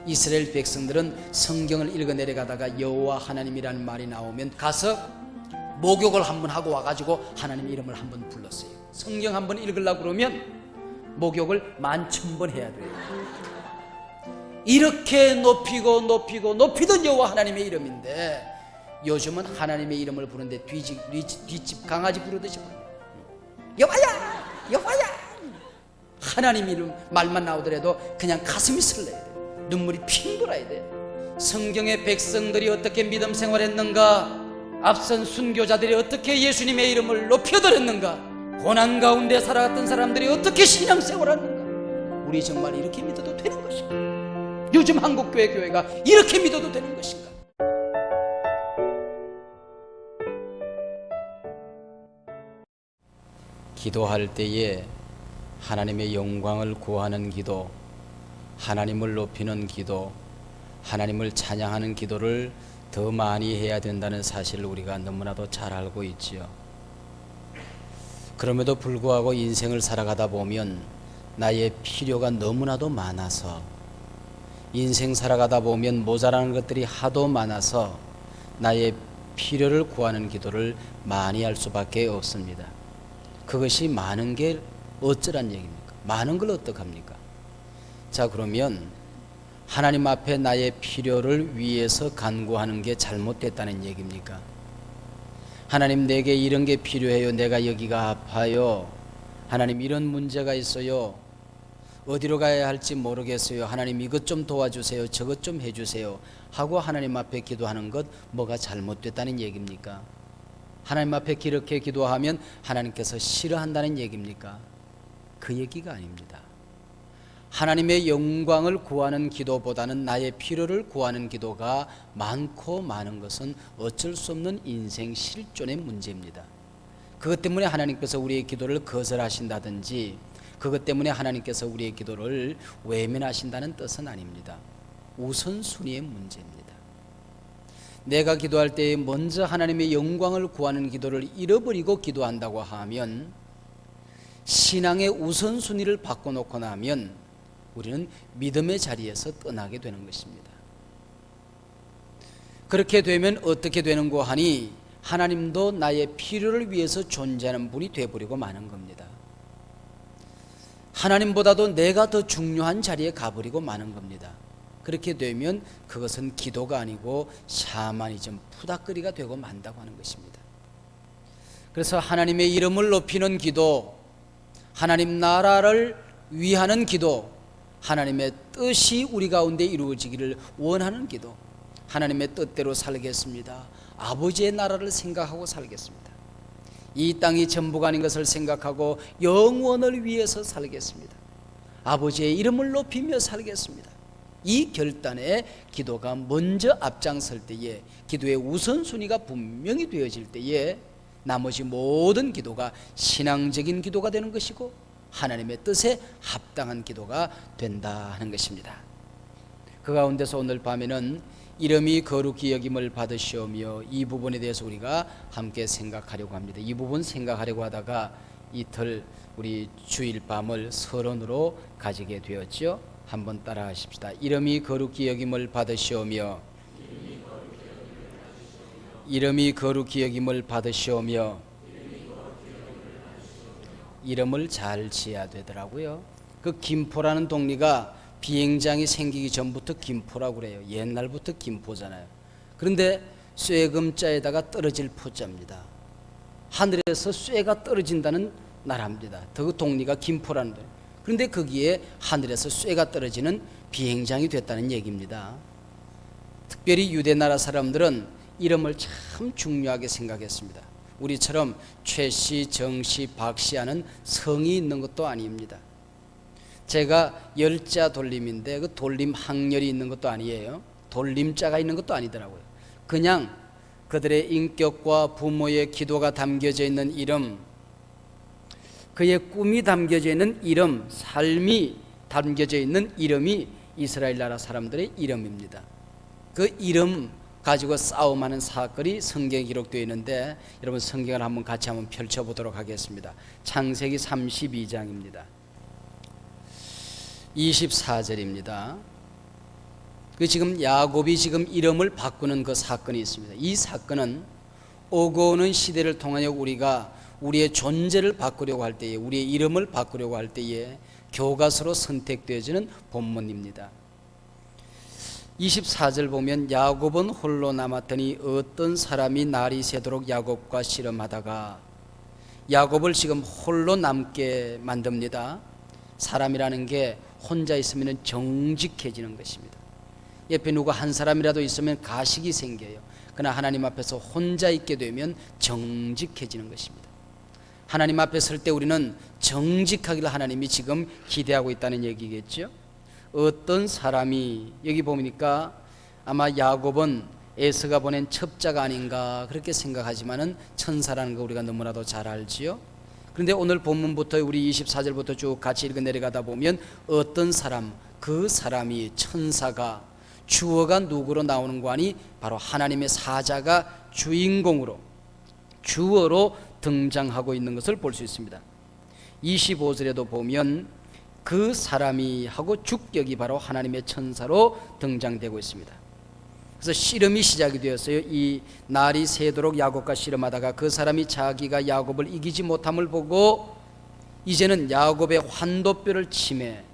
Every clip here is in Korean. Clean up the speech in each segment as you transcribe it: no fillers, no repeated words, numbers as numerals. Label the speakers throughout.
Speaker 1: 이스라엘 백성들은 성경을 읽어 내려가다가 여호와 하나님이라는 말이 나오면 가서 목욕을 한번 하고 와가지고 하나님 이름을 한번 불렀어요. 성경 한번 읽으려고 그러면 목욕을 10,000번 해야 돼요. 이렇게 높이던 여호와 하나님의 이름인데 요즘은 하나님의 이름을 부르는데 뒷집 강아지 부르듯이 여호와야 하나님 이름 말만 나오더라도 그냥 가슴이 설레야 돼. 눈물이 핑 돌아야 돼. 성경의 백성들이 어떻게 믿음 생활했는가, 앞선 순교자들이 어떻게 예수님의 이름을 높여드렸는가, 고난 가운데 살아갔던 사람들이 어떻게 신앙생활했는가, 우리 정말 이렇게 믿어도 되는 것인가? 요즘 한국교회 교회가 이렇게 믿어도 되는 것인가? 기도할 때에 하나님의 영광을 구하는 기도, 하나님을 높이는 기도, 하나님을 찬양하는 기도를 더 많이 해야 된다는 사실을 우리가 너무나도 잘 알고 있지요. 그럼에도 불구하고 인생을 살아가다 보면 나의 필요가 너무나도 많아서, 인생 살아가다 보면 모자라는 것들이 하도 많아서 나의 필요를 구하는 기도를 많이 할 수밖에 없습니다. 그것이 많은 게 어쩌란 얘기입니까? 많은 걸 어떡합니까? 자, 그러면 하나님 앞에 나의 필요를 위해서 간구하는 게 잘못됐다는 얘기입니까? 하나님, 내게 이런 게 필요해요. 내가 여기가 아파요. 하나님, 이런 문제가 있어요. 어디로 가야 할지 모르겠어요. 하나님, 이것 좀 도와주세요. 저것 좀 해주세요 하고 하나님 앞에 기도하는 것 뭐가 잘못됐다는 얘기입니까? 하나님 앞에 그렇게 기도하면 하나님께서 싫어한다는 얘기입니까? 그 얘기가 아닙니다. 하나님의 영광을 구하는 기도보다는 나의 필요를 구하는 기도가 많고 많은 것은 어쩔 수 없는 인생 실존의 문제입니다. 그것 때문에 하나님께서 우리의 기도를 거절하신다든지 그것 때문에 하나님께서 우리의 기도를 외면하신다는 뜻은 아닙니다. 우선순위의 문제입니다. 내가 기도할 때 먼저 하나님의 영광을 구하는 기도를 잃어버리고 기도한다고 하면, 신앙의 우선순위를 바꿔놓고 나면 우리는 믿음의 자리에서 떠나게 되는 것입니다. 그렇게 되면 어떻게 되는고 하니, 하나님도 나의 필요를 위해서 존재하는 분이 되어버리고 마는 겁니다. 하나님보다도 내가 더 중요한 자리에 가버리고 마는 겁니다. 그렇게 되면 그것은 기도가 아니고 샤머니즘, 푸닥거리가 되고 만다고 하는 것입니다. 그래서 하나님의 이름을 높이는 기도, 하나님 나라를 위하는 기도, 하나님의 뜻이 우리 가운데 이루어지기를 원하는 기도, 하나님의 뜻대로 살겠습니다. 아버지의 나라를 생각하고 살겠습니다. 이 땅이 전부가 아닌 것을 생각하고 영원을 위해서 살겠습니다. 아버지의 이름을 높이며 살겠습니다. 이 결단에 기도가 먼저 앞장설 때에, 기도의 우선순위가 분명히 되어질 때에 나머지 모든 기도가 신앙적인 기도가 되는 것이고 하나님의 뜻에 합당한 기도가 된다 하는 것입니다. 그 가운데서 오늘 밤에는 이름이 거룩히 여김을 받으시오며, 이 부분에 대해서 우리가 함께 생각하려고 합니다. 이 부분 생각하려고 하다가 이틀 우리 주일 밤을 서론으로 가지게 되었죠. 한번 따라 하십시다. 이름이 거룩히 여김을 받으시오며, 이름이 거룩히 여김을 받으시오며. 이름을 잘 지어야 되더라고요. 그 김포라는 동네가 비행장이 생기기 전부터 김포라고 그래요. 옛날부터 김포잖아요. 그런데 쇠금자에다가 떨어질 포자입니다. 하늘에서 쇠가 떨어진다는 나라입니다. 그 동네가 김포라는 데. 그런데 거기에 하늘에서 쇠가 떨어지는 비행장이 됐다는 얘기입니다. 특별히 유대 나라 사람들은 이름을 참 중요하게 생각했습니다. 우리처럼 최씨, 정씨, 박씨 하는 성이 있는 것도 아닙니다. 제가 열자 돌림인데 그 돌림 학렬이 있는 것도 아니에요. 돌림자가 있는 것도 아니더라고요. 그냥 그들의 인격과 부모의 기도가 담겨져 있는 이름, 그의 꿈이 담겨져 있는 이름, 삶이 담겨져 있는 이름이 이스라엘 나라 사람들의 이름입니다. 그 이름 가지고 싸움하는 사건이 성경에 기록되어 있는데, 여러분 성경을 한번 같이 한번 펼쳐보도록 하겠습니다. 창세기 32장입니다. 24절입니다. 그 지금 야곱이 지금 이름을 바꾸는 그 사건이 있습니다. 이 사건은 오고 오는 시대를 통하여 우리가 우리의 존재를 바꾸려고 할 때에, 우리의 이름을 바꾸려고 할 때에 교과서로 선택되어지는 본문입니다. 24절 보면 야곱은 홀로 남았더니 어떤 사람이 날이 새도록 야곱과 씨름하다가, 야곱을 지금 홀로 남게 만듭니다. 사람이라는 게 혼자 있으면 정직해지는 것입니다. 옆에 누가 한 사람이라도 있으면 가식이 생겨요. 그러나 하나님 앞에서 혼자 있게 되면 정직해지는 것입니다. 하나님 앞에 설 때 우리는 정직하기를 하나님이 지금 기대하고 있다는 얘기겠죠. 어떤 사람이, 여기 보니까 아마 야곱은 에서가 보낸 첩자가 아닌가 그렇게 생각하지만은 천사라는 거 우리가 너무나도 잘 알지요. 그런데 오늘 본문부터 우리 24절부터 쭉 같이 읽어 내려가다 보면 어떤 사람, 그 사람이 천사가 주어가 누구로 나오는 거 아니? 바로 하나님의 사자가 주인공으로, 주어로 등장하고 있는 것을 볼 수 있습니다. 25절에도 보면 그 사람이 하고 주격이 바로 하나님의 천사로 등장되고 있습니다. 그래서 씨름이 시작이 되었어요. 이 날이 새도록 야곱과 씨름하다가 그 사람이 자기가 야곱을 이기지 못함을 보고 이제는 야곱의 환도뼈를 치매,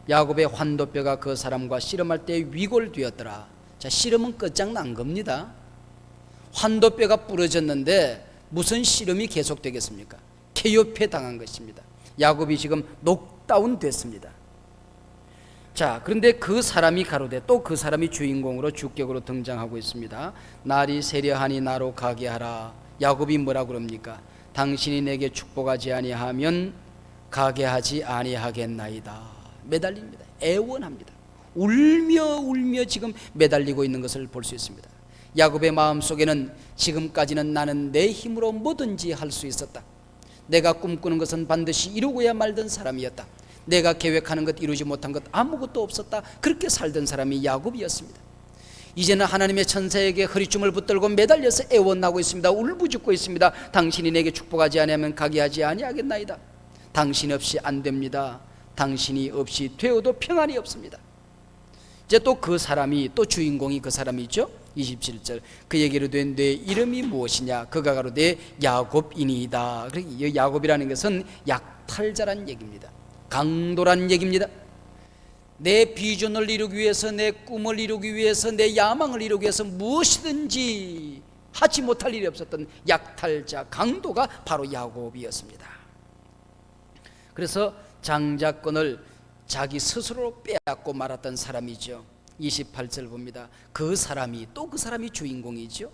Speaker 1: 야곱의 환도뼈가 그 사람과 씨름할 때 위골되었더라. 자, 씨름은 끝장난 겁니다. 환도뼈가 부러졌는데 무슨 씨름이 계속되겠습니까? KO패 당한 것입니다. 야곱이 지금 녹다운 됐습니다. 자, 그런데 그 사람이 가로되, 또 그 사람이 주인공으로 주격으로 등장하고 있습니다. 날이 세려하니 나로 가게 하라. 야곱이 뭐라 그럽니까? 당신이 내게 축복하지 아니하면 가게 하지 아니하겠나이다. 매달립니다. 애원합니다. 울며 지금 매달리고 있는 것을 볼 수 있습니다. 야곱의 마음속에는 지금까지는 나는 내 힘으로 뭐든지 할 수 있었다. 내가 꿈꾸는 것은 반드시 이루고야 말던 사람이었다. 내가 계획하는 것 이루지 못한 것 아무것도 없었다. 그렇게 살던 사람이 야곱이었습니다. 이제는 하나님의 천사에게 허리춤을 붙들고 매달려서 애원하고 있습니다. 울부짖고 있습니다. 당신이 내게 축복하지 아니하면 가게 하지 아니하겠나이다. 당신 없이 안 됩니다. 당신이 없이 되어도 평안이 없습니다. 이제 또 그 사람이, 또 주인공이 그 사람이죠. 27절 그에게로 된 내 이름이 무엇이냐? 그가 가로되 야곱이니이다. 야곱이라는 것은 약탈자란 얘기입니다. 강도란 얘기입니다. 내 비전을 이루기 위해서, 내 꿈을 이루기 위해서, 내 야망을 이루기 위해서 무엇이든지 하지 못할 일이 없었던 약탈자, 강도가 바로 야곱이었습니다. 그래서 장자권을 자기 스스로 빼앗고 말았던 사람이죠. 28절 봅니다. 그 사람이, 또 그 사람이 주인공이죠.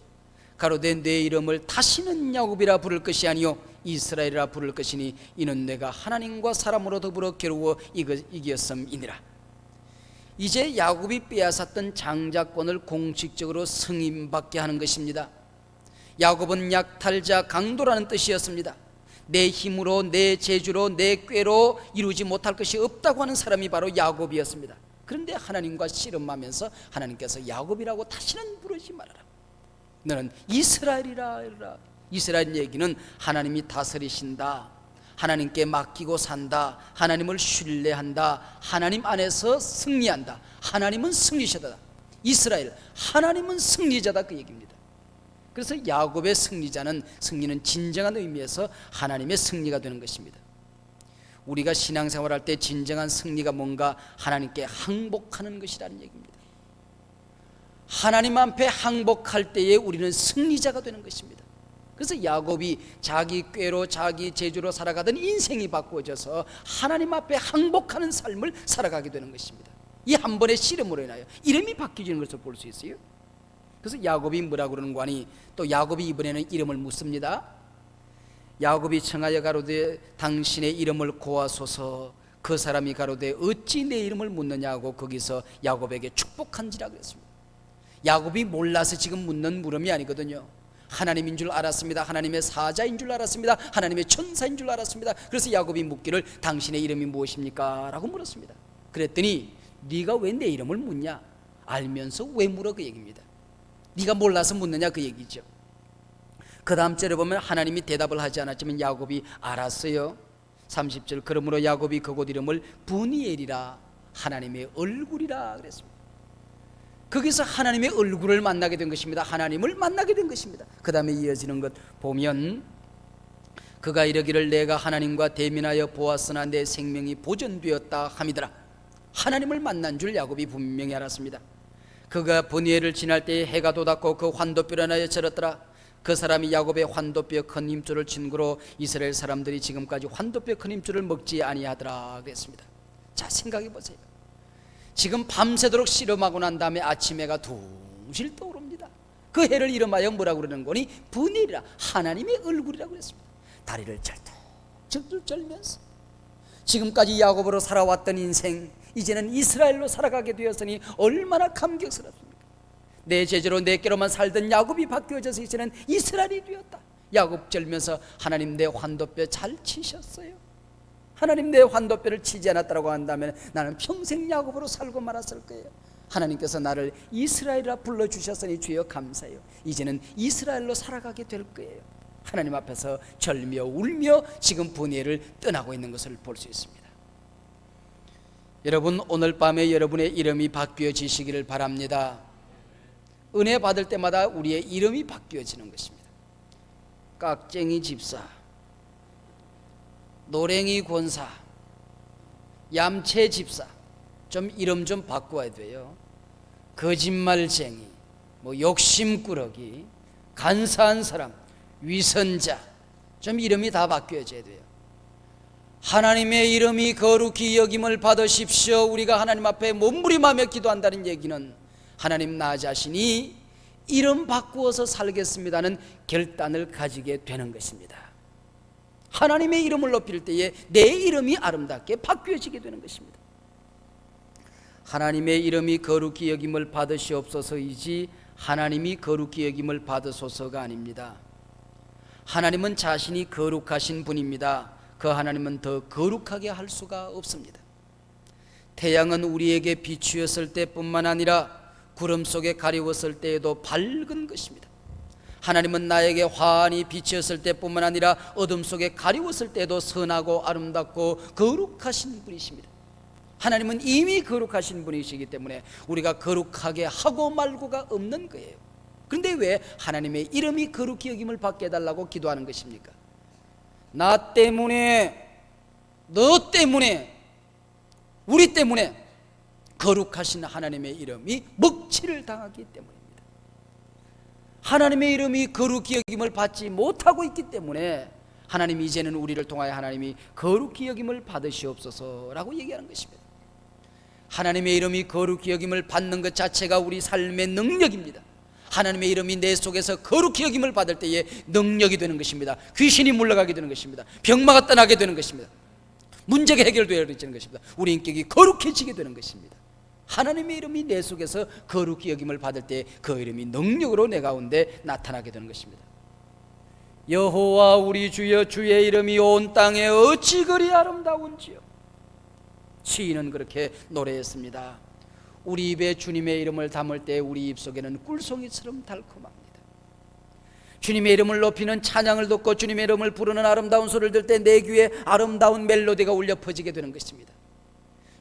Speaker 1: 가로되 내 이름을 다시는 야곱이라 부를 것이 아니요 이스라엘이라 부를 것이니 이는 내가 하나님과 사람으로 더불어 겨루어 이겼음이니라. 이제 야곱이 빼앗았던 장자권을 공식적으로 승인받게 하는 것입니다. 야곱은 약탈자, 강도라는 뜻이었습니다. 내 힘으로, 내 재주로, 내 꾀로 이루지 못할 것이 없다고 하는 사람이 바로 야곱이었습니다. 그런데 하나님과 씨름하면서 하나님께서 야곱이라고 다시는 부르지 말아라. 너는 이스라엘이라. 이스라엘 얘기는 하나님이 다스리신다, 하나님께 맡기고 산다, 하나님을 신뢰한다, 하나님 안에서 승리한다, 하나님은 승리자다. 이스라엘, 하나님은 승리자다, 그 얘기입니다. 그래서 야곱의 승리는 진정한 의미에서 하나님의 승리가 되는 것입니다. 우리가 신앙생활할 때 진정한 승리가 뭔가? 하나님께 항복하는 것이라는 얘기입니다. 하나님 앞에 항복할 때에 우리는 승리자가 되는 것입니다. 그래서 야곱이 자기 꾀로, 자기 재주로 살아가던 인생이 바꾸어져서 하나님 앞에 항복하는 삶을 살아가게 되는 것입니다. 이 한 번의 씨름으로 인하여 이름이 바뀌어지는 것을 볼 수 있어요. 그래서 야곱이 뭐라 그러는 거 아니? 또 야곱이 이번에는 이름을 묻습니다. 야곱이 청하여 가로되 당신의 이름을 고하소서. 그 사람이 가로되 어찌 내 이름을 묻느냐고 거기서 야곱에게 축복한지라 그랬습니다. 야곱이 몰라서 지금 묻는 물음이 아니거든요. 하나님인 줄 알았습니다. 하나님의 사자인 줄 알았습니다. 하나님의 천사인 줄 알았습니다. 그래서 야곱이 묻기를 당신의 이름이 무엇입니까? 라고 물었습니다. 그랬더니 네가 왜 내 이름을 묻냐? 알면서 왜 물어? 그 얘기입니다. 네가 몰라서 묻느냐, 그 얘기죠. 그 다음 절에 보면 하나님이 대답을 하지 않았지만 야곱이 알았어요. 30절 그러므로 야곱이 그곳 이름을 브니엘이라, 하나님의 얼굴이라 그랬습니다. 거기서 하나님의 얼굴을 만나게 된 것입니다. 하나님을 만나게 된 것입니다. 그 다음에 이어지는 것 보면 그가 이르기를 내가 하나님과 대면하여 보았으나 내 생명이 보존되었다 함이더라. 하나님을 만난 줄 야곱이 분명히 알았습니다. 그가 분이엘을 지날 때에 해가 돋았고 그 환도뼈를 하여 절었더라. 그 사람이 야곱의 환도뼈 큰 힘줄을 친구로 이스라엘 사람들이 지금까지 환도뼈 큰 힘줄을 먹지 아니하더라 그랬습니다. 자, 생각해 보세요. 지금 밤새도록 씨름하고 난 다음에 아침 해가 둥실 떠오릅니다. 그 해를 이름하여 뭐라고 그러는 거니? 분이엘이라, 하나님의 얼굴이라고 그랬습니다. 다리를 절뚝 절면서 지금까지 야곱으로 살아왔던 인생, 이제는 이스라엘로 살아가게 되었으니 얼마나 감격스럽습니까? 내 제자로 내께로만 살던 야곱이 바뀌어져서 이제는 이스라엘이 되었다. 야곱 절면서 하나님 내 환도뼈 잘 치셨어요. 하나님 내 환도뼈를 치지 않았다고 한다면 나는 평생 야곱으로 살고 말았을 거예요. 하나님께서 나를 이스라엘이라 불러주셨으니 주여 감사해요. 이제는 이스라엘로 살아가게 될 거예요. 하나님 앞에서 절며 울며 지금 분이엘을 떠나고 있는 것을 볼 수 있습니다. 여러분, 오늘 밤에 여러분의 이름이 바뀌어지시기를 바랍니다. 은혜 받을 때마다 우리의 이름이 바뀌어지는 것입니다. 깍쟁이 집사, 노랭이 권사, 얌체 집사, 좀 이름 좀 바꿔야 돼요. 거짓말쟁이, 욕심꾸러기, 간사한 사람, 위선자, 좀 이름이 다 바뀌어져야 돼요. 하나님의 이름이 거룩히 여김을 받으십시오. 우리가 하나님 앞에 몸부림하며 기도한다는 얘기는 하나님 나 자신이 이름 바꾸어서 살겠습니다는 결단을 가지게 되는 것입니다. 하나님의 이름을 높일 때에 내 이름이 아름답게 바뀌어지게 되는 것입니다. 하나님의 이름이 거룩히 여김을 받으시옵소서이지 하나님이 거룩히 여김을 받으소서가 아닙니다. 하나님은 자신이 거룩하신 분입니다. 그 하나님은 더 거룩하게 할 수가 없습니다. 태양은 우리에게 비추었을 때뿐만 아니라 구름 속에 가리웠을 때에도 밝은 것입니다. 하나님은 나에게 환히 비추었을 때뿐만 아니라 어둠 속에 가리웠을 때도 선하고 아름답고 거룩하신 분이십니다. 하나님은 이미 거룩하신 분이시기 때문에 우리가 거룩하게 하고 말고가 없는 거예요. 그런데 왜 하나님의 이름이 거룩히 여김을 받게 해달라고 기도하는 것입니까? 나 때문에, 너 때문에, 우리 때문에 거룩하신 하나님의 이름이 먹칠을 당하기 때문입니다. 하나님의 이름이 거룩히 여김을 받지 못하고 있기 때문에 하나님이 이제는 우리를 통하여 하나님이 거룩히 여김을 받으시옵소서라고 얘기하는 것입니다. 하나님의 이름이 거룩히 여김을 받는 것 자체가 우리 삶의 능력입니다. 하나님의 이름이 내 속에서 거룩히 여김을 받을 때에 능력이 되는 것입니다. 귀신이 물러가게 되는 것입니다. 병마가 떠나게 되는 것입니다. 문제가 해결되어지는 것입니다. 우리 인격이 거룩해지게 되는 것입니다. 하나님의 이름이 내 속에서 거룩히 여김을 받을 때 그 이름이 능력으로 내 가운데 나타나게 되는 것입니다. 여호와 우리 주여, 주의 이름이 온 땅에 어찌 그리 아름다운지요. 시인은 그렇게 노래했습니다. 우리 입에 주님의 이름을 담을 때 우리 입속에는 꿀송이처럼 달콤합니다. 주님의 이름을 높이는 찬양을 듣고 주님의 이름을 부르는 아름다운 소리를 들 때 내 귀에 아름다운 멜로디가 울려 퍼지게 되는 것입니다.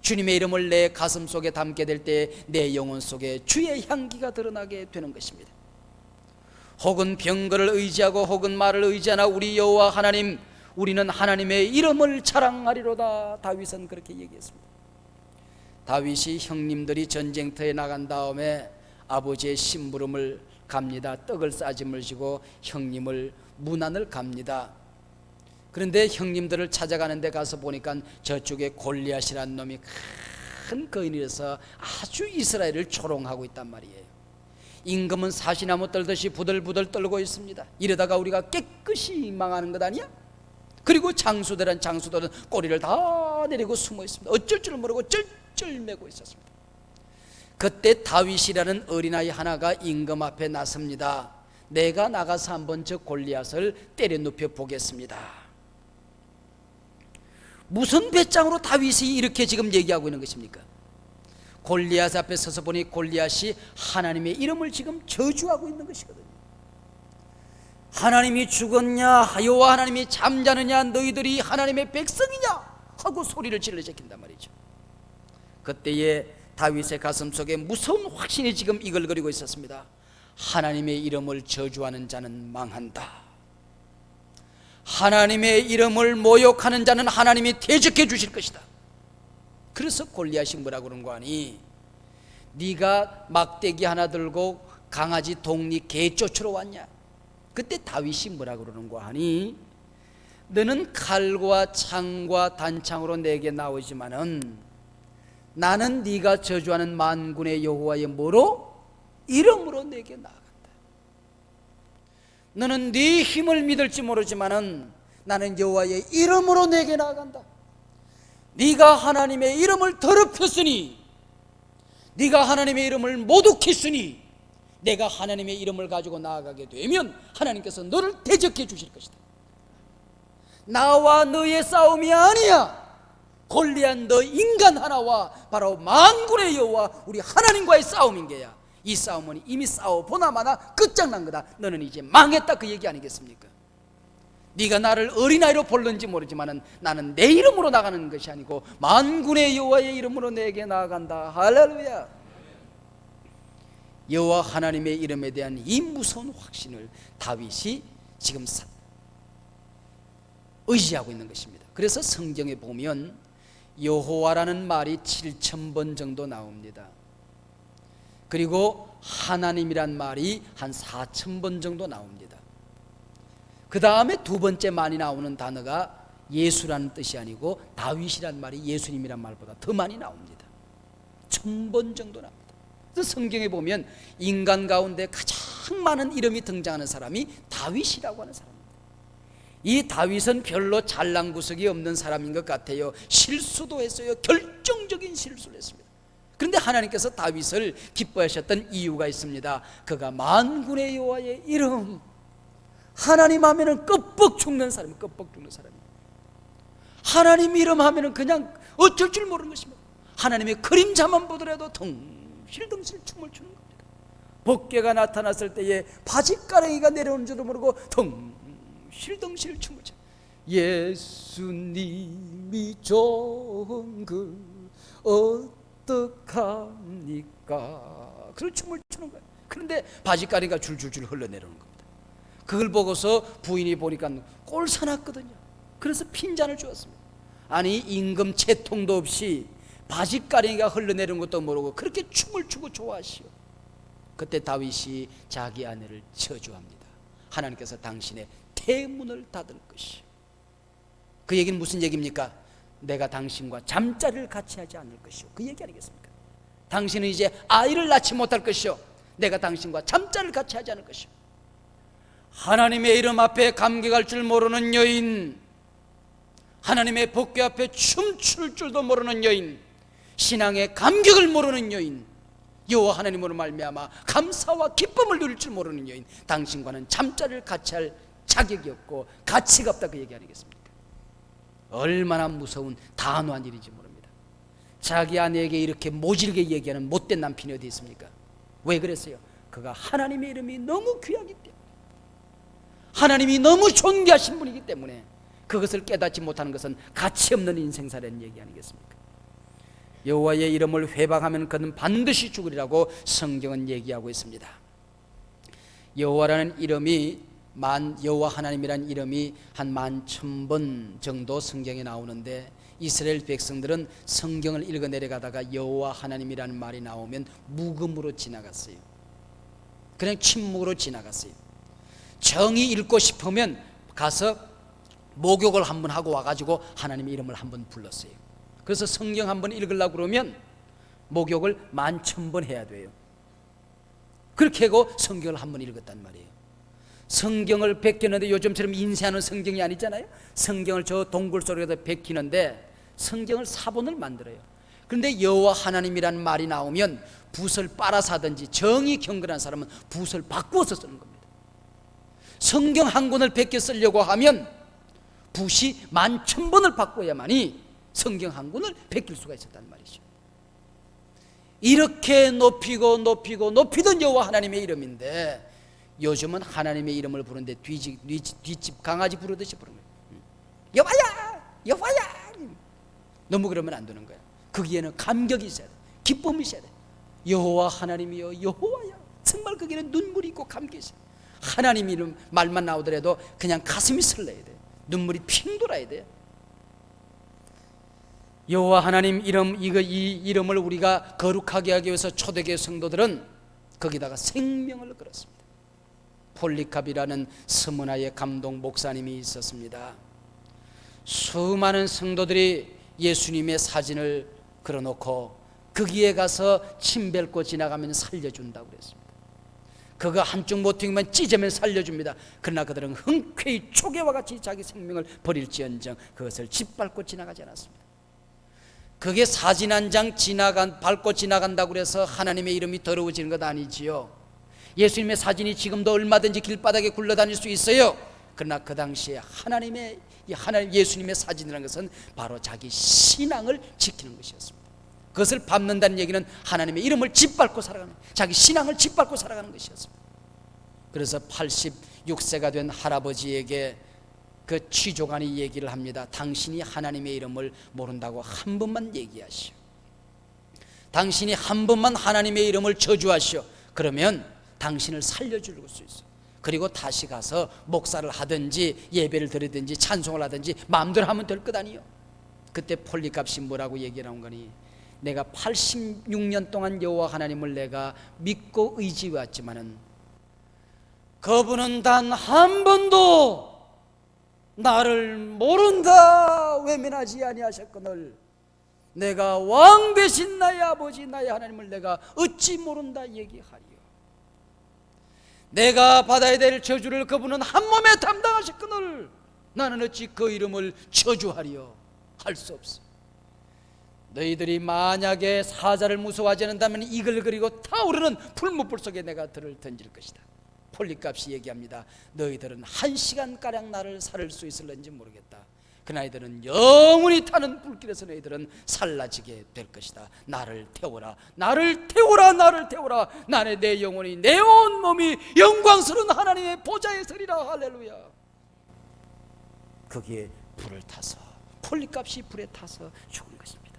Speaker 1: 주님의 이름을 내 가슴 속에 담게 될 때 내 영혼 속에 주의 향기가 드러나게 되는 것입니다. 혹은 병거를 의지하고 혹은 말을 의지하나 우리 여호와 하나님, 우리는 하나님의 이름을 자랑하리로다. 다윗은 그렇게 얘기했습니다. 다윗이 형님들이 전쟁터에 나간 다음에 아버지의 심부름을 갑니다. 떡을 싸짐을 지고 형님을 문안을 갑니다. 그런데 형님들을 찾아가는 데 가서 보니까 저쪽에 골리앗이라는 놈이 큰 거인이라서 아주 이스라엘을 조롱하고 있단 말이에요. 임금은 사시나무 떨듯이 부들부들 떨고 있습니다. 이러다가 우리가 깨끗이 망하는 것 아니야? 그리고 장수들은 꼬리를 다 내리고 숨어 있습니다. 어쩔 줄 모르고 쩔쩔매고 있었습니다. 그때 다윗이라는 어린아이 하나가 임금 앞에 나섭니다. 내가 나가서 한번 저 골리앗을 때려 눕혀 보겠습니다. 무슨 배짱으로 다윗이 이렇게 지금 얘기하고 있는 것입니까? 골리앗 앞에 서서 보니 골리앗이 하나님의 이름을 지금 저주하고 있는 것이거든요. 하나님이 죽었냐, 여호와 하나님이 잠자느냐, 너희들이 하나님의 백성이냐 하고 소리를 질러 제낀단 말이죠. 그때에 다윗의 가슴 속에 무서운 확신이 지금 이글거리고 있었습니다. 하나님의 이름을 저주하는 자는 망한다. 하나님의 이름을 모욕하는 자는 하나님이 대적해 주실 것이다. 그래서 골리앗이 뭐라고 그런 거 아니? 네가 막대기 하나 들고 강아지 독리 개 쫓으러 왔냐? 그때 다윗이 뭐라고 그러는 거 아니? 너는 칼과 창과 단창으로 내게 나오지만은 나는 네가 저주하는 만군의 여호와의 뭐로? 이름으로 내게 나아간다. 너는 네 힘을 믿을지 모르지만은 나는 여호와의 이름으로 내게 나아간다. 네가 하나님의 이름을 더럽혔으니, 네가 하나님의 이름을 모독했으니, 내가 하나님의 이름을 가지고 나아가게 되면 하나님께서 너를 대적해 주실 것이다. 나와 너의 싸움이 아니야. 골리앗 너 인간 하나와 바로 만군의 여호와 우리 하나님과의 싸움인 게야. 이 싸움은 이미 싸워보나마나 끝장난 거다. 너는 이제 망했다, 그 얘기 아니겠습니까? 네가 나를 어린아이로 불렀는지 모르지만은 나는 내 이름으로 나가는 것이 아니고 만군의 여호와의 이름으로 내게 나아간다. 할렐루야. 여호와 하나님의 이름에 대한 이 무서운 확신을 다윗이 지금 의지하고 있는 것입니다. 그래서 성경에 보면 여호와라는 말이 7,000번 정도 나옵니다. 그리고 하나님이란 말이 한 4,000번 정도 나옵니다. 그 다음에 두 번째 많이 나오는 단어가 예수라는 뜻이 아니고 다윗이란 말이 예수님이란 말보다 더 많이 나옵니다. 1,000번 정도 나옵니다. 그래서 성경에 보면 인간 가운데 가장 많은 이름이 등장하는 사람이 다윗이라고 하는 사람입니다. 이 다윗은 별로 잘난 구석이 없는 사람인 것 같아요. 실수도 했어요. 결정적인 실수를 했습니다. 그런데 하나님께서 다윗을 기뻐하셨던 이유가 있습니다. 그가 만군의 여호와의 이름, 하나님 하면은 껍벅 죽는 사람, 껍벅 죽는 사람이에요. 하나님 이름 하면은 그냥 어쩔 줄 모르는 것입니다. 하나님의 그림자만 보더라도 덩실덩실 춤을 추는 겁니다. 번개가 나타났을 때에 바짓가랑이가 내려오는 줄도 모르고 덩실덩실 춤을 춰. 예수님이 좋은 걸 어떡합니까? 그런 춤을 추는 거예요. 그런데 바짓가랑이가 줄줄줄 흘러내려오는 겁니다. 그걸 보고서 부인이 보니까 꼴사났거든요. 그래서 핀잔을 주었습니다. 아니 임금 채통도 없이 바짓가랑이가 흘러내리는 것도 모르고 그렇게 춤을 추고 좋아하시오. 그때 다윗이 자기 아내를 저주합니다. 하나님께서 당신의 태문을 닫을 것이오. 그 얘기는 무슨 얘기입니까? 내가 당신과 잠자리를 같이 하지 않을 것이오. 그 얘기 아니겠습니까? 당신은 이제 아이를 낳지 못할 것이오. 내가 당신과 잠자리를 같이 하지 않을 것이오. 하나님의 이름 앞에 감격할 줄 모르는 여인, 하나님의 복궤 앞에 춤출 줄도 모르는 여인, 신앙의 감격을 모르는 여인, 여호와 하나님으로 말미암아 감사와 기쁨을 누릴 줄 모르는 여인, 당신과는 잠자리를 같이 할 자격이 없고 가치가 없다, 그 얘기 아니겠습니까? 얼마나 무서운 단호한 일인지 모릅니다. 자기 아내에게 이렇게 모질게 얘기하는 못된 남편이 어디 있습니까? 왜 그랬어요? 그가 하나님의 이름이 너무 귀하기 때문에, 하나님이 너무 존귀하신 분이기 때문에 그것을 깨닫지 못하는 것은 가치 없는 인생사라는 얘기 아니겠습니까? 여호와의 이름을 회방하면 그는 반드시 죽으리라고 성경은 얘기하고 있습니다. 여호와라는 이름이 여호와 하나님이라는 이름이 한 11,000번 정도 성경에 나오는데 이스라엘 백성들은 성경을 읽어 내려가다가 여호와 하나님이라는 말이 나오면 묵음으로 지나갔어요. 그냥 침묵으로 지나갔어요. 정이 읽고 싶으면 가서 목욕을 한번 하고 와가지고 하나님의 이름을 한번 불렀어요. 그래서 성경 한번 읽으려고 그러면 목욕을 11,000번 해야 돼요. 그렇게 하고 성경을 한번 읽었단 말이에요. 성경을 베끼는데 요즘처럼 인쇄하는 성경이 아니잖아요. 성경을 저 동굴 속에다 베끼는데 성경을 사본을 만들어요. 그런데 여호와 하나님이라는 말이 나오면 붓을 빨아서 하든지 정이 경건한 사람은 붓을 바꾸어서 쓰는 겁니다. 성경 한 권을 베껴 쓰려고 하면 붓이 11,000번을 바꿔야만이 성경 한 권을 베낄 수가 있었단 말이죠. 이렇게 높이던 여호와 하나님의 이름인데 요즘은 하나님의 이름을 부르는데 뒷집 강아지 부르듯이 부르는 거예요. 여호와야, 여호와야. 너무 그러면 안 되는 거야. 거기에는 감격이 있어야 돼. 기쁨이 있어야 돼. 여호와 하나님이여 여호와야. 정말 거기는 눈물이 있고 감격이 있어요. 하나님 이름 말만 나오더라도 그냥 가슴이 설레야 돼. 눈물이 핑 돌아야 돼. 여호와 하나님 이름, 이 이름을 우리가 거룩하게 하기 위해서 초대교회 성도들은 거기다가 생명을 걸었습니다. 폴리캅이라는 스무나의 감동 목사님이 있었습니다. 수많은 성도들이 예수님의 사진을 걸어놓고 거기에 가서 침 뱉고 지나가면 살려준다고 그랬습니다. 그거 한쪽 모퉁이만 찢으면 살려줍니다. 그러나 그들은 흔쾌히 초계와 같이 자기 생명을 버릴지언정 그것을 짓밟고 지나가지 않았습니다. 그게 사진 한 장 밟고 지나간다고 해서 하나님의 이름이 더러워지는 것 아니지요. 예수님의 사진이 지금도 얼마든지 길바닥에 굴러다닐 수 있어요. 그러나 그 당시에 예수님의 사진이라는 것은 바로 자기 신앙을 지키는 것이었습니다. 그것을 밟는다는 얘기는 하나님의 이름을 짓밟고 살아가는, 자기 신앙을 짓밟고 살아가는 것이었습니다. 그래서 86세가 된 할아버지에게 그 취조관이 얘기를 합니다. 당신이 하나님의 이름을 모른다고 한 번만 얘기하시오. 당신이 한 번만 하나님의 이름을 저주하시오. 그러면 당신을 살려줄 수 있어. 그리고 다시 가서 목사를 하든지 예배를 드리든지 찬송을 하든지 마음대로 하면 될 것 아니요. 그때 폴리캅이 뭐라고 얘기를 한 거니, 내가 86년 동안 여호와 하나님을 내가 믿고 의지해왔지만은 그분은 단 한 번도 나를 모른다 외면하지 아니하셨거늘 내가 왕 되신 나의 아버지 나의 하나님을 내가 어찌 모른다 얘기하리요. 내가 받아야 될 저주를 그분은 한 몸에 담당하셨거늘 나는 어찌 그 이름을 저주하리요. 할 수 없어. 너희들이 만약에 사자를 무서워하지 않는다면 이글거리고 타오르는 풀무불 속에 내가 들을 던질 것이다. 폴리캅이 얘기합니다. 너희들은 1시간가량 나를 살을 수 있을는지 모르겠다. 그 너희들은 영원히 타는 불길에서 너희들은 살라지게 될 것이다. 나를 태워라, 나를 태워라, 나를 태워라. 나는 내 영혼이 내 온 몸이 영광스러운 하나님의 보좌에 서리라. 할렐루야. 거기에 불을 타서, 폴리캅이 불에 타서 죽은 것입니다.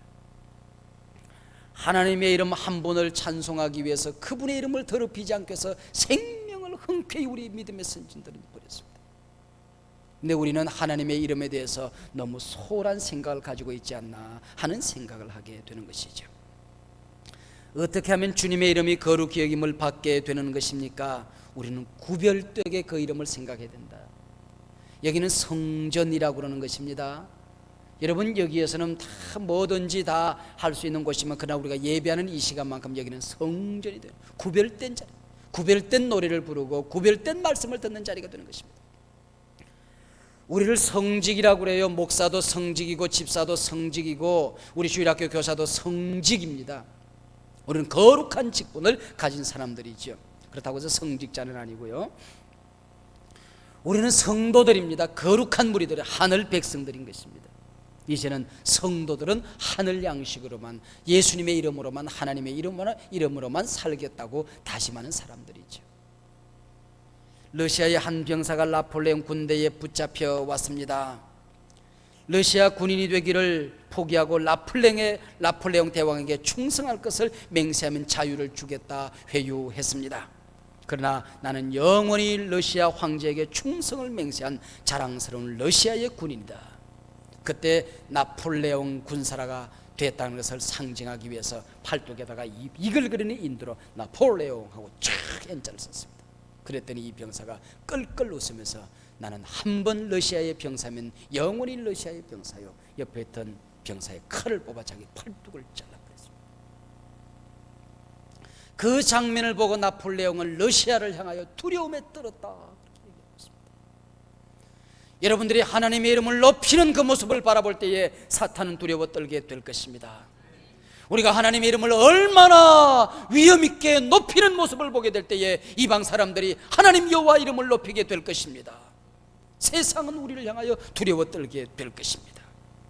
Speaker 1: 하나님의 이름 한 분을 찬송하기 위해서 그분의 이름을 더럽히지 않기 위해서 생명을 흔쾌히 우리 믿음의 선진들은 버렸습니다. 근데 우리는 하나님의 이름에 대해서 너무 소홀한 생각을 가지고 있지 않나 하는 생각을 하게 되는 것이죠. 어떻게 하면 주님의 이름이 거룩히 여김을 받게 되는 것입니까? 우리는 구별되게 그 이름을 생각해야 된다. 여기는 성전이라고 그러는 것입니다. 여러분, 여기에서는 다 뭐든지 다 할 수 있는 곳이면 그러나 우리가 예배하는 이 시간만큼 여기는 성전이 돼요. 구별된 자리, 구별된 노래를 부르고 구별된 말씀을 듣는 자리가 되는 것입니다. 우리를 성직이라고 그래요. 목사도 성직이고 집사도 성직이고 우리 주일학교 교사도 성직입니다. 우리는 거룩한 직분을 가진 사람들이죠. 그렇다고 해서 성직자는 아니고요. 우리는 성도들입니다. 거룩한 무리들의 하늘 백성들인 것입니다. 이제는 성도들은 하늘 양식으로만, 예수님의 이름으로만, 하나님의 이름으로만 살겠다고 다짐하는 사람들이죠. 러시아의 한 병사가 나폴레옹 군대에 붙잡혀 왔습니다. 러시아 군인이 되기를 포기하고 나폴레옹 대왕에게 충성할 것을 맹세하면 자유를 주겠다 회유했습니다. 그러나 나는 영원히 러시아 황제에게 충성을 맹세한 자랑스러운 러시아의 군인이다. 그때 나폴레옹 군사라가 됐다는 것을 상징하기 위해서 팔뚝에다가 이글거리는 인도로 나폴레옹 하고 쫙 N자를 썼습니다. 그랬더니 이 병사가 끌끌 웃으면서 나는 한 번 러시아의 병사면 영원히 러시아의 병사요. 옆에 있던 병사의 칼을 뽑아 자기 팔뚝을 잘라버렸습니다. 그 장면을 보고 나폴레옹은 러시아를 향하여 두려움에 떨었다. 여러분들이 하나님의 이름을 높이는 그 모습을 바라볼 때에 사탄은 두려워 떨게 될 것입니다. 우리가 하나님의 이름을 얼마나 위험 있게 높이는 모습을 보게 될 때에 이방 사람들이 하나님 여호와 이름을 높이게 될 것입니다. 세상은 우리를 향하여 두려워 떨게 될 것입니다.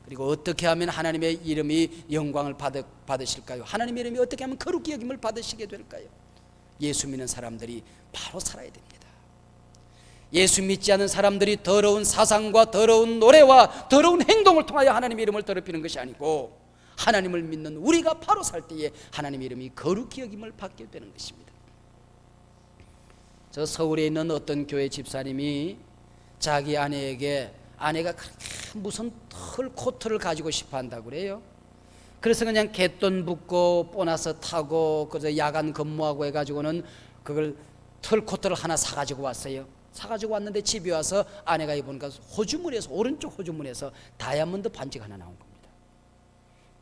Speaker 1: 그리고 어떻게 하면 하나님의 이름이 영광을 받으실까요? 하나님의 이름이 어떻게 하면 거룩히 여김을 받으시게 될까요? 예수 믿는 사람들이 바로 살아야 됩니다. 예수 믿지 않은 사람들이 더러운 사상과 더러운 노래와 더러운 행동을 통하여 하나님의 이름을 더럽히는 것이 아니고 하나님을 믿는 우리가 바로 살 때에 하나님의 이름이 거룩히 여김을 받게 되는 것입니다. 저 서울에 있는 어떤 교회 집사님이 자기 아내에게 아내가 그렇게 무슨 코트를 가지고 싶어 한다고 그래요. 그래서 그냥 갯돈 붓고 보너스 타고 그래서 야간 근무하고 해가지고는 그걸 털코트를 하나 사가지고 왔어요. 사가지고 왔는데 집에 와서 아내가 입으니까 호주머니에서, 오른쪽 호주머니에서 다이아몬드 반지가 하나 나온 겁니다.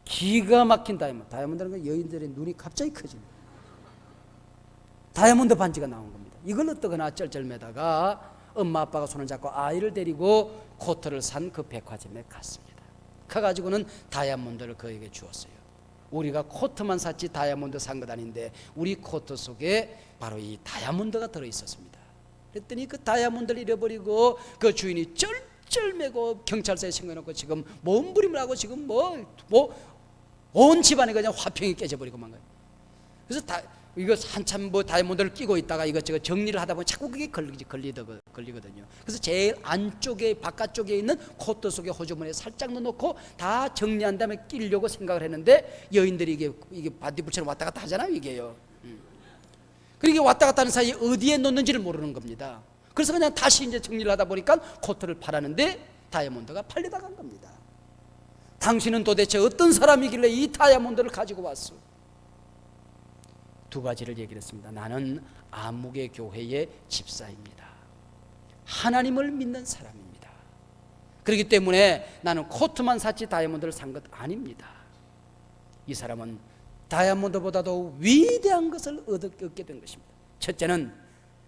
Speaker 1: 기가 막힌 다이아몬드. 다이아몬드는 여인들의 눈이 갑자기 커집니다. 다이아몬드 반지가 나온 겁니다. 이걸 어떠거나 쩔쩔매다가 엄마 아빠가 손을 잡고 아이를 데리고 코트를 산 그 백화점에 갔습니다. 가가지고는 다이아몬드를 그에게 주었어요. 우리가 코트만 샀지 다이아몬드 산 것 아닌데 우리 코트 속에 바로 이 다이아몬드가 들어있었습니다. 그랬더니 그 다이아몬드를 잃어버리고 그 주인이 쩔쩔매고 경찰서에 신고해놓고 지금 몸부림을 하고 지금 온 집안에 그냥 화평이 깨져버리고 만 거예요. 그래서 이거 한참 다이아몬드를 끼고 있다가 이것저것 정리를 하다 보면 자꾸 그게 걸리거든요. 그래서 제일 안쪽에 바깥쪽에 있는 코트 속에 호주머니에 살짝 넣어놓고 다 정리한 다음에 끼려고 생각을 했는데 여인들이 이게 반딧불처럼 왔다 갔다 하잖아요. 이게요. 그러니까 왔다 갔다 하는 사이에 어디에 놓는지를 모르는 겁니다. 그래서 그냥 다시 이제 정리를 하다 보니까 코트를 팔았는데 다이아몬드가 팔리다 간 겁니다. 당신은 도대체 어떤 사람이길래 이 다이아몬드를 가지고 왔어? 두 가지를 얘기를 했습니다. 나는 아무개 교회의 집사입니다. 하나님을 믿는 사람입니다. 그렇기 때문에 나는 코트만 샀지 다이아몬드를 산 것 아닙니다. 이 사람은 다이아몬드보다도 위대한 것을 얻게 된 것입니다. 첫째는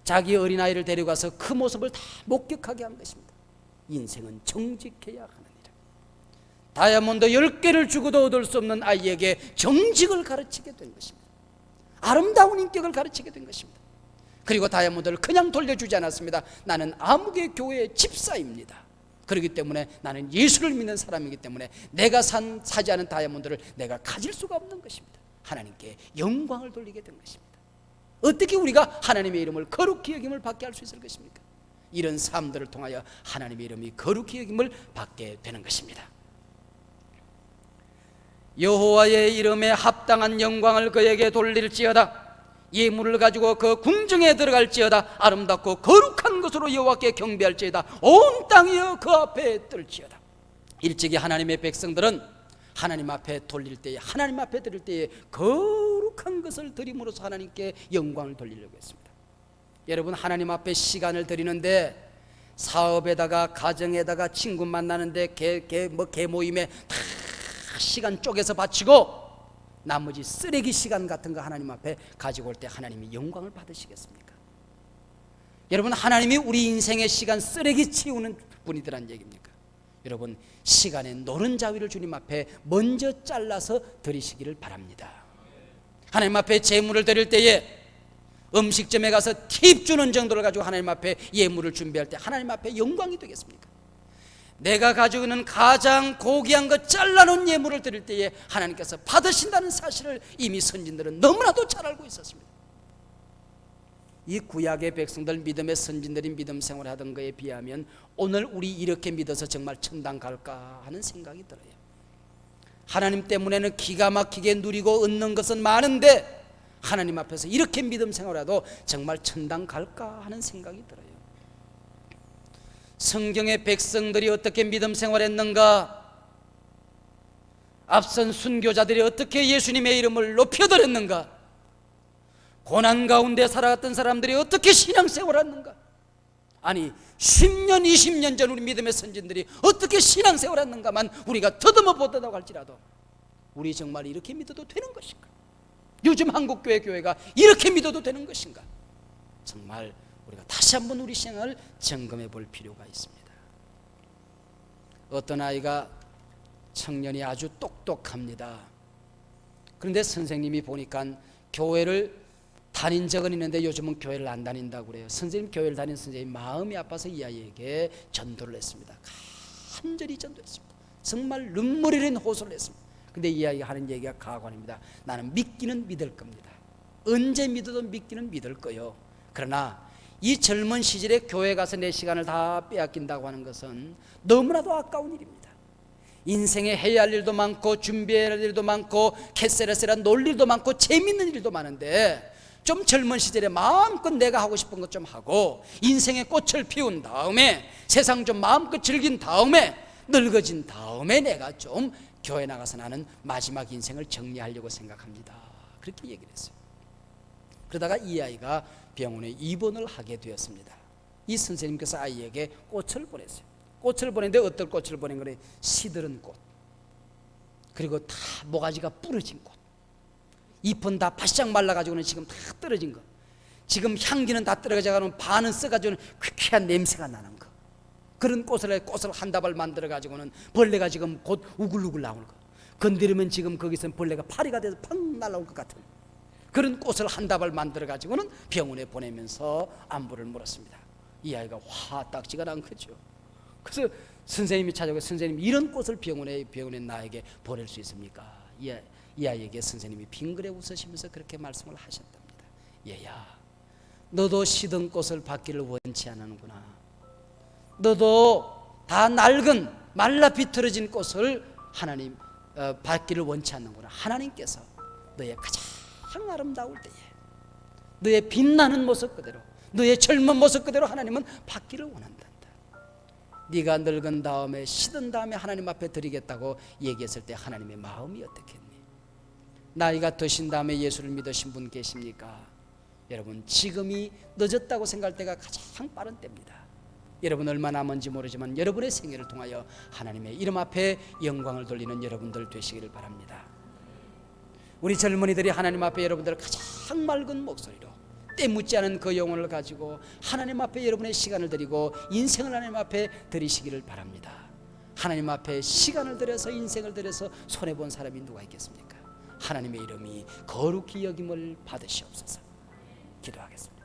Speaker 1: 자기 어린아이를 데려가서 그 모습을 다 목격하게 한 것입니다. 인생은 정직해야 하는 일. 다이아몬드 10개를 주고도 얻을 수 없는 아이에게 정직을 가르치게 된 것입니다. 아름다운 인격을 가르치게 된 것입니다. 그리고 다이아몬드를 그냥 돌려주지 않았습니다. 나는 아무개 교회의 집사입니다. 그렇기 때문에 나는 예수를 믿는 사람이기 때문에 내가 사지 않은 다이아몬드를 내가 가질 수가 없는 것입니다. 하나님께 영광을 돌리게 된 것입니다. 어떻게 우리가 하나님의 이름을 거룩히 여김을 받게 할 수 있을 것입니까? 이런 삶들을 통하여 하나님의 이름이 거룩히 여김을 받게 되는 것입니다. 여호와의 이름에 합당한 영광을 그에게 돌릴지어다. 예물을 가지고 그 궁정에 들어갈지어다. 아름답고 거룩한 것으로 여호와께 경배할지어다. 온 땅이여 그 앞에 뜰지어다. 일찍이 하나님의 백성들은 하나님 앞에 돌릴 때에, 하나님 앞에 드릴 때에 거룩한 것을 드림으로써 하나님께 영광을 돌리려고 했습니다. 여러분, 하나님 앞에 시간을 드리는데 사업에다가 가정에다가 친구 만나는데 개 모임에 다 시간 쪼개서 바치고 나머지 쓰레기 시간 같은 거 하나님 앞에 가지고 올 때 하나님이 영광을 받으시겠습니까? 여러분, 하나님이 우리 인생의 시간 쓰레기 치우는 분이더란 얘기입니까? 여러분, 시간의 노른자위를 주님 앞에 먼저 잘라서 드리시기를 바랍니다. 하나님 앞에 제물을 드릴 때에 음식점에 가서 팁 주는 정도를 가지고 하나님 앞에 예물을 준비할 때 하나님 앞에 영광이 되겠습니까? 내가 가지고 있는 가장 고귀한 것 잘라놓은 예물을 드릴 때에 하나님께서 받으신다는 사실을 이미 선진들은 너무나도 잘 알고 있었습니다. 이 구약의 백성들, 믿음의 선진들이 믿음 생활을 하던 것에 비하면 오늘 우리 이렇게 믿어서 정말 천당 갈까 하는 생각이 들어요. 하나님 때문에는 기가 막히게 누리고 얻는 것은 많은데 하나님 앞에서 이렇게 믿음 생활해도 정말 천당 갈까 하는 생각이 들어요. 성경의 백성들이 어떻게 믿음 생활했는가? 앞선 순교자들이 어떻게 예수님의 이름을 높여드렸는가? 고난 가운데 살아갔던 사람들이 어떻게 신앙생활했는가? 아니 10년 20년 전 우리 믿음의 선진들이 어떻게 신앙생활했는가만 우리가 더듬어 보다고 할지라도 우리 정말 이렇게 믿어도 되는 것인가? 요즘 한국교회 교회가 이렇게 믿어도 되는 것인가? 정말 우리가 다시 한번 우리 신앙을 점검해 볼 필요가 있습니다. 어떤 아이가 청년이 아주 똑똑합니다. 그런데 선생님이 보니까 교회를 다닌 적은 있는데 요즘은 교회를 안 다닌다고 그래요. 선생님, 교회를 다니는 선생님이 마음이 아파서 이 아이에게 전도를 했습니다. 간절히 전도했습니다. 정말 눈물이 흐르는 호소를 했습니다. 근데 이 아이가 하는 얘기가 가관입니다. 나는 믿기는 믿을 겁니다. 언제 믿어도 믿기는 믿을 거요. 그러나 이 젊은 시절에 교회 가서 내 시간을 다 빼앗긴다고 하는 것은 너무나도 아까운 일입니다. 인생에 해야 할 일도 많고 준비해야 할 일도 많고 캐세라세라 놀 일도 많고 재밌는 일도 많은데 좀 젊은 시절에 마음껏 내가 하고 싶은 것 좀 하고 인생의 꽃을 피운 다음에 세상 좀 마음껏 즐긴 다음에 늙어진 다음에 내가 좀 교회 나가서 나는 마지막 인생을 정리하려고 생각합니다. 그렇게 얘기를 했어요. 그러다가 이 아이가 병원에 입원을 하게 되었습니다. 이 선생님께서 아이에게 꽃을 보냈어요. 꽃을 보냈는데 어떤 꽃을 보낸 거래? 시들은 꽃, 그리고 다 모가지가 부러진 꽃, 잎은 다 바싹 말라가지고는 지금 다 떨어진 거, 지금 향기는 다 떨어져가지고 반은 써가지고는 퀴퀴한 냄새가 나는 거, 그런 꽃을 한 다발 만들어가지고는 벌레가 지금 곧 우글우글 나올 거, 건드리면 지금 거기서 벌레가 파리가 돼서 팍 날아올 것 같은 그런 꽃을 한 다발 만들어가지고는 병원에 보내면서 안부를 물었습니다. 이 아이가 화딱지가 난 거죠. 그래서 선생님이 찾아오고, 선생님 이런 꽃을 병원에 나에게 보낼 수 있습니까? 이 아이에게 선생님이 빙그레 웃으시면서 그렇게 말씀을 하셨답니다. 얘야, 너도 시든 꽃을 받기를 원치 않는구나. 너도 다 낡은 말라 비틀어진 꽃을 하나님 받기를 원치 않는구나. 하나님께서 너의 가장 아름다울 때에 너의 빛나는 모습 그대로, 너의 젊은 모습 그대로 하나님은 받기를 원한단다. 네가 늙은 다음에 시든 다음에 하나님 앞에 드리겠다고 얘기했을 때 하나님의 마음이 어떻겠니? 나이가 드신 다음에 예수를 믿으신 분 계십니까? 여러분, 지금이 늦었다고 생각할 때가 가장 빠른 때입니다. 여러분 얼마 남은지 모르지만 여러분의 생애를 통하여 하나님의 이름 앞에 영광을 돌리는 여러분들 되시기를 바랍니다. 우리 젊은이들이 하나님 앞에 여러분들 가장 맑은 목소리로 때 묻지 않은 그 영혼을 가지고 하나님 앞에 여러분의 시간을 드리고 인생을 하나님 앞에 드리시기를 바랍니다. 하나님 앞에 시간을 들여서 인생을 들여서 손해본 사람이 누가 있겠습니까? 하나님의 이름이 거룩히 여김을 받으시옵소서. 기도하겠습니다.